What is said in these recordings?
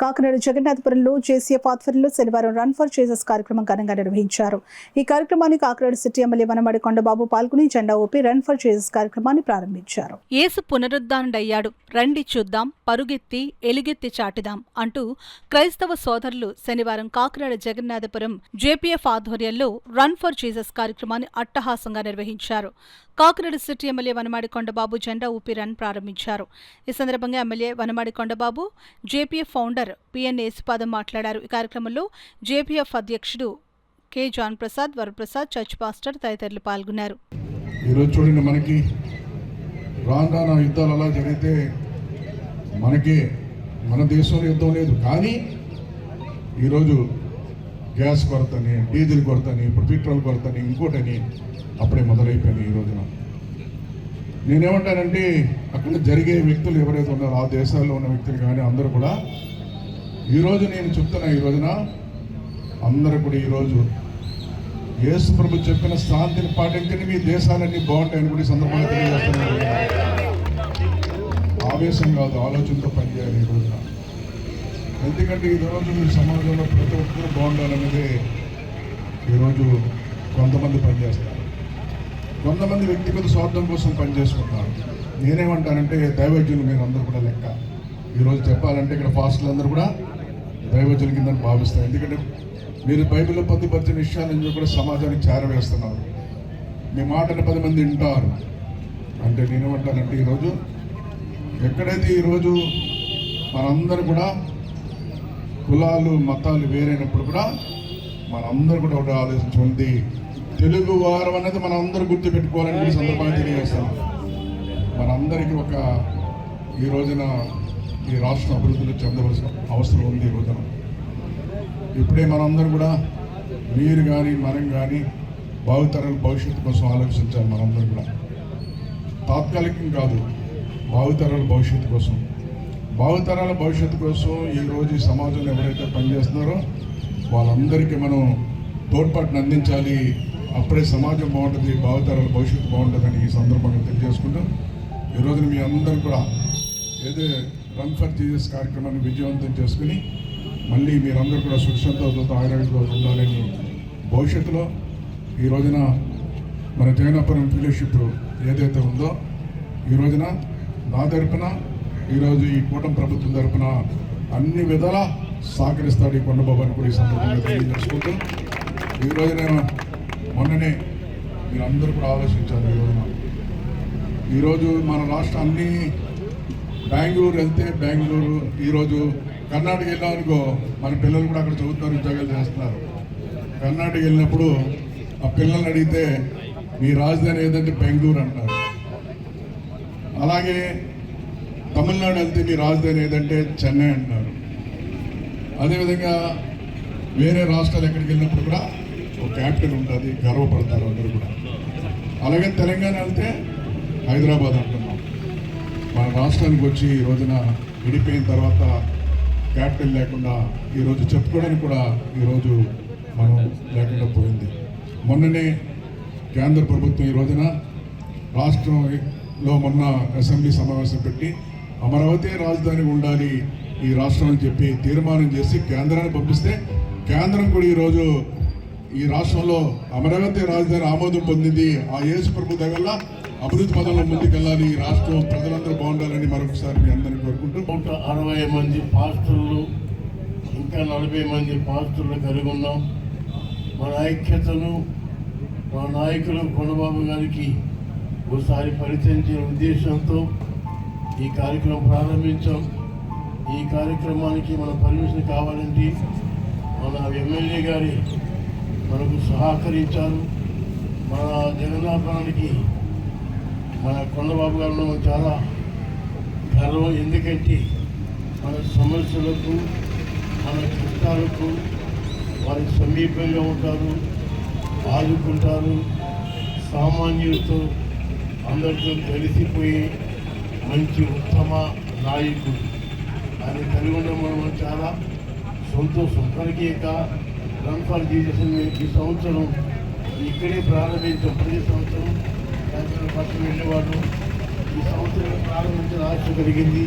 Kakinada జగన్నాథపురంలో JCF ఆధ్వర్యంలో శనివారం run for Jesus కార్యక్రమం ఘనంగా నిర్వహించారు. ఈ కార్యక్రమాన్ని కాకినాడ సిటీ ఎమ్మెల్యే వనమాడి కొండబాబు పాల్గొని జెండా ఊపి రన్ ఫర్ జీసస్ కార్యక్రమాన్ని ప్రారంభించారు. యేసు పునరుద్ధానుడయ్యాడు, రండి చూద్దాం, పరుగెత్తి ఎలుగెత్తి చాటిదాం అంటూ క్రైస్తవ సోదరులు శనివారం కాకినాడ జగన్నాథపురం జేపీఎఫ్ ఆధ్వర్యంలో రన్ ఫర్ జీసస్ కార్యక్రమాన్ని అట్టహాసంగా నిర్వహించారు. కాకినాడ సిటీ ఎమ్మెల్యే వనమాడి కొండబాబు జెండా ఊపి రన్ ప్రారంభించారు. ఈ సందర్భంగా MLA Vanamadi Kondababu, JPF founder PN Yesupadam మాట్లాడారు. ఈ కార్యక్రమంలో జేపీఎఫ్ అధ్యక్షుడు K John Prasad, Varaprasad, church pastor తదితరులు పాల్గొన్నారు. ఈరోజు చూడండి, మనకి రాను యుద్ధాలు అలా జరిగితే మనకి మన దేశంలో యుద్ధం లేదు, కానీ ఈరోజు గ్యాస్ కొరతని, డీజిల్ కొరతని, ఇప్పుడు పెట్రోల్ కొరతని, ఇంకోటని అప్పుడే మొదలైపోయింది. ఈ రోజున నేనేమంటానంటే, అక్కడ జరిగే వ్యక్తులు ఎవరైతే ఉన్నారో ఆ దేశాల్లో ఉన్న వ్యక్తులు కానీ అందరూ కూడా ఈరోజు నేను చెప్తున్నా, ఈ రోజున అందరూ కూడా ఈరోజు యేసు ప్రభు చెప్పిన శాంతిని పాటించండి, మీ దేశాలన్నీ బాగుంటాయని కూడా ఈ సందర్భంగా తెలియజేస్తున్నారు. ఆవేశం కాదు, ఆలోచనతో పనిచేయాలి ఈ రోజున. ఎందుకంటే ఈరోజు మీ సమాజంలో ప్రతి ఒక్కరు బాగుండాలనేది ఈరోజు కొంతమంది పనిచేస్తారు, కొంతమంది వ్యక్తిగత స్వార్థం కోసం పనిచేసుకుంటారు. నేనేమంటానంటే, దైవజ్ఞులు మీరు అందరూ కూడా లెక్క. ఈరోజు చెప్పాలంటే ఇక్కడ పాస్టర్లు అందరూ కూడా దైవజ్ఞుల కింద భావిస్తారు. ఎందుకంటే మీరు బైబిల్లో పొందుపరిచిన విషయాలను కూడా సమాజానికి చేరవేస్తున్నారు. మీ మాటను 10 మంది వింటారు అంటే నేనేమంటానంటే, ఈరోజు ఎక్కడైతే ఈరోజు మనందరూ కూడా కులాలు మతాలు వేరైనప్పుడు కూడా మనందరూ కూడా ఒకటి ఆలోచించుకుంది, తెలుగు వారం అనేది మనం అందరూ గుర్తుపెట్టుకోవాలని సందర్భంగా తెలియజేస్తాం. మనందరికీ ఒక ఈ రోజున ఈ రాష్ట్రం అభివృద్ధిలో చెందవలసిన అవసరం ఉంది. ఈ రోజున ఇప్పుడే మనందరూ కూడా మీరు కానీ మనం కానీ భావితరాల భవిష్యత్తు కోసం ఆలోచించాలి. మనందరూ కూడా తాత్కాలికం కాదు, భావితరాల భవిష్యత్తు కోసం, భావితరాల భవిష్యత్తు కోసం ఈరోజు ఈ సమాజంలో ఎవరైతే పనిచేస్తున్నారో వాళ్ళందరికీ మనం తోడ్పాటును అందించాలి. అప్పుడే సమాజం బాగుంటుంది, భావితరాల భవిష్యత్తు బాగుంటుందని ఈ సందర్భంగా తెలియజేసుకుంటూ ఈరోజున మీ అందరూ కూడా ఏదో రన్ ఫర్ జీసస్ కార్యక్రమాన్ని విజయవంతం చేసుకుని మళ్ళీ మీరందరూ కూడా సుఖశాంతులతో ఆరోగ్యంతో ఉండాలని భవిష్యత్తులో ఈ రోజున మన జగన్నాథపురం ఫెలోషిప్ ఏదైతే ఉందో ఈ రోజున నా తరపున ఈరోజు ఈ కూటమి ప్రభుత్వం తరపున అన్ని విధాలా సహకరిస్తాడు ఈ కొండబాబు అని కూడా ఈ సందర్భంగా తెలియజేసుకుంటూ ఈ రోజున మొన్ననే మీరందరూ కూడా ఆలోచించారు. ఈరోజు మన రాష్ట్రాన్ని బెంగళూరు వెళ్తే బెంగళూరు, ఈరోజు కర్ణాటక వెళ్ళామనుకో మన పిల్లలు కూడా అక్కడ చదువుతున్నారు, ఉద్యోగాలు చేస్తున్నారు. కర్ణాటక వెళ్ళినప్పుడు ఆ పిల్లల్ని అడిగితే మీ రాజధాని ఏదంటే బెంగళూరు అంటారు. అలాగే తమిళనాడు వెళ్తే మీ రాజధాని ఏదంటే చెన్నై అంటున్నారు. అదేవిధంగా వేరే రాష్ట్రాలు ఎక్కడికి వెళ్ళినప్పుడు కూడా ఒక క్యాపిటల్ ఉంటుంది, గర్వపడతారు అందరూ కూడా. అలాగే తెలంగాణ వెళ్తే హైదరాబాద్ అంటున్నాం. మన రాష్ట్రానికి వచ్చి ఈ రోజున విడిపోయిన తర్వాత క్యాపిటల్ లేకుండా ఈరోజు చెప్పుకోవడానికి కూడా ఈరోజు మనం లేకుండా పోయింది. మొన్ననే కేంద్ర ప్రభుత్వం ఈ రోజున రాష్ట్రంలో మొన్న అసెంబ్లీ సమావేశం పెట్టి అమరావతి రాజధాని ఉండాలి ఈ రాష్ట్రం అని చెప్పి తీర్మానం చేసి కేంద్రాన్ని పంపిస్తే కేంద్రం కూడా ఈరోజు ఈ రాష్ట్రంలో అమరావతి రాజధాని ఆమోదం పొందింది. ఆ యేసు ప్రభు దగ్గర అభివృద్ధి పదంలో ముందుకెళ్ళాలి, ఈ రాష్ట్రం ప్రజలందరూ బాగుండాలని మరొకసారి మీ అందరినీ కోరుకుంటూ 160 మంది పాస్టర్లు ఇంకా 40 మంది పాస్టర్లు కలిగి ఉన్నాం. మన ఐక్యతను మా నాయకులు కొండబాబు గారికి ఒకసారి పరిచయించే ఉద్దేశంతో ఈ కార్యక్రమం ప్రారంభించాం. ఈ కార్యక్రమానికి మన పర్మిషన్ కావాలంటే మన ఎమ్మెల్యే గారి మనకు సహకరించారు. మన జగన్నాథపురానికి మన కొండబాబు గారు చాలా గర్వం. ఎందుకంటే మన సమస్యలకు మన కష్టాలకు వారి సమీపంగా ఉంటారు, ఆదుకుంటారు. సామాన్యులతో అందరితో కలిసిపోయి మంచి ఉత్తమ నాయకుడు అని కలిగి ఉండడం మనం చాలా సంతోషం. కనుక రన్ ఫర్ జీసస్ ఈ సంవత్సరం ఇక్కడే ప్రారంభించాం. ప్రతి సంవత్సరం పక్కన వెళ్ళేవాడు. ఈ సంవత్సరం ప్రారంభించిన ఆశ కలిగింది.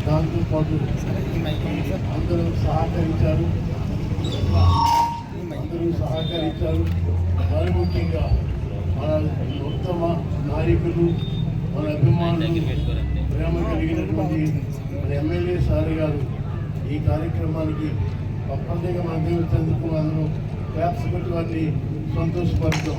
దాంతోపాటు అందరూ సహకరించారు. మరి ముఖ్యంగా మన ఉత్తమ నాయకులు, మన అభిమానులు, ప్రేమ కలిగినటువంటి మన ఎమ్మెల్యే సార్ గారు ఈ కార్యక్రమానికి ప్రత్యేకంగా మన దేవుడు చందుకు అందరూ క్లాప్స్ పెట్టి వారిని సంతోషపరుస్తాం.